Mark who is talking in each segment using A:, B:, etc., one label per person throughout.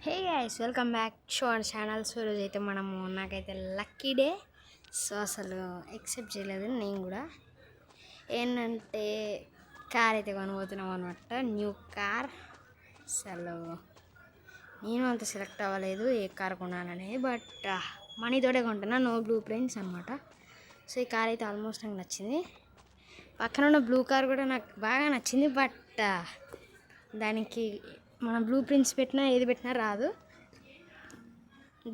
A: Hey guys, welcome back show and channel. So ఈరోజు అయితే నాకైతే లక్కీ డే. సో అసలు ఎక్సెప్ట్ చేయలేదు నేను కూడా. ఏంటంటే కార్ అయితే కొనబోతున్నాం అనమాట, న్యూ కార్. అసలు నేను అంత సెలెక్ట్ అవ్వలేదు ఏ కార్ కొనాలనేది, బట్ మనీతోటే కొంటున్నా, నో బ్లూ ప్రింట్స్ అనమాట. సో ఈ కార్ అయితే ఆల్మోస్ట్ నాకు నచ్చింది. పక్కన ఉన్న బ్లూ కార్ కూడా నాకు బాగా నచ్చింది, బట్ దానికి మనం బ్లూ ప్రింట్స్ పెట్టినా ఏది పెట్టినా రాదు.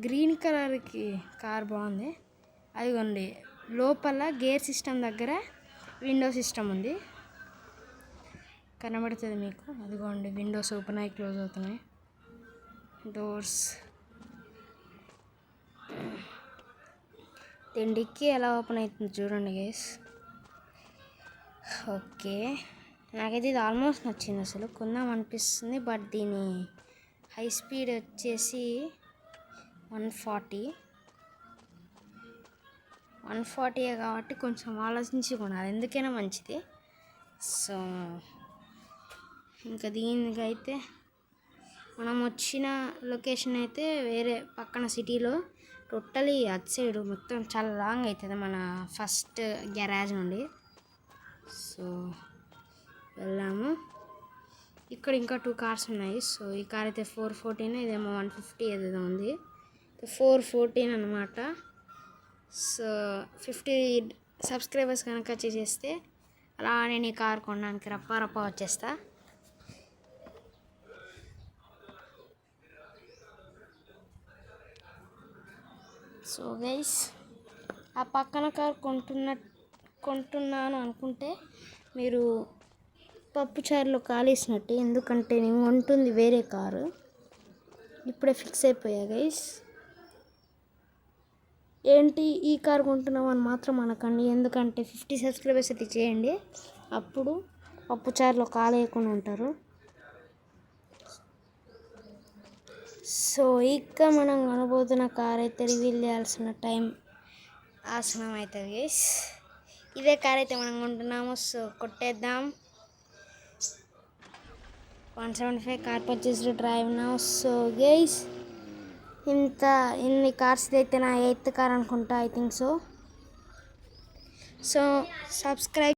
A: గ్రీన్ కలర్కి కార్ బాగుంది. అదిగోండి, లోపల గేర్ సిస్టమ్ దగ్గర విండో సిస్టమ్ ఉంది, కనబడుతుంది మీకు. అదిగోండి, విండోస్ ఓపెన్ అయ్యి క్లోజ్ అవుతున్నాయి, డోర్స్. డిక్కీ ఎలా ఓపెన్ అవుతుంది చూడండి గైస్. ఓకే, నాకైతే ఇది ఆల్మోస్ట్ నచ్చింది. అసలు కొందాం అనిపిస్తుంది, బట్ దీని హై స్పీడ్ వచ్చేసి 140 కాబట్టి కొంచెం ఆలోచించి కొనాలి, ఎందుకైనా మంచిది. సో ఇంకా దీనికైతే మనం వచ్చిన లొకేషన్ అయితే వేరే పక్కన సిటీలో, టోటలీ అటు సైడ్ మొత్తం చాలా లాంగ్ అవుతుంది మన ఫస్ట్ గ్యారేజ్ నుండి. సో వెళ్ళాము. ఇక్కడ ఇంకా 2 కార్స్ ఉన్నాయి. సో ఈ కార్ అయితే 414, ఇదేమో 150 ఏదేదో ఉంది. 414 అనమాట. సో 50 సబ్స్క్రైబర్స్ కనుక చేసేస్తే అలా నేను ఈ కార్ కొనడానికి రప్ప వచ్చేస్తా. సో గైస్, ఆ పక్కన కార్ కొంటున్నాను అనుకుంటే మీరు పప్పుచారులో కాలేసినట్టే, ఎందుకంటే నేను ఉంటుంది వేరే కారు. ఇప్పుడే ఫిక్స్ అయిపోయా గైస్. ఏంటి ఈ కారు కొంటున్నావు అని మాత్రం అనకండి, ఎందుకంటే 50 సబ్స్క్రైబర్స్ అయితే చేయండి, అప్పుడు పప్పుచారులో కాలేయకుండా ఉంటారు. సో ఇక మనం కొనబోతున్న కార్ అయితే రివీల్ చేయాల్సిన టైం ఆసనం అవుతుంది గైస్. ఇదే కార్ అయితే మనం కొంటున్నాము. సో కొట్టేద్దాం. 175 car purchase drive now. So guys, ఇన్ని కార్స్ అయితే నా 8th కార్ అనుకుంటా, I think so. So subscribe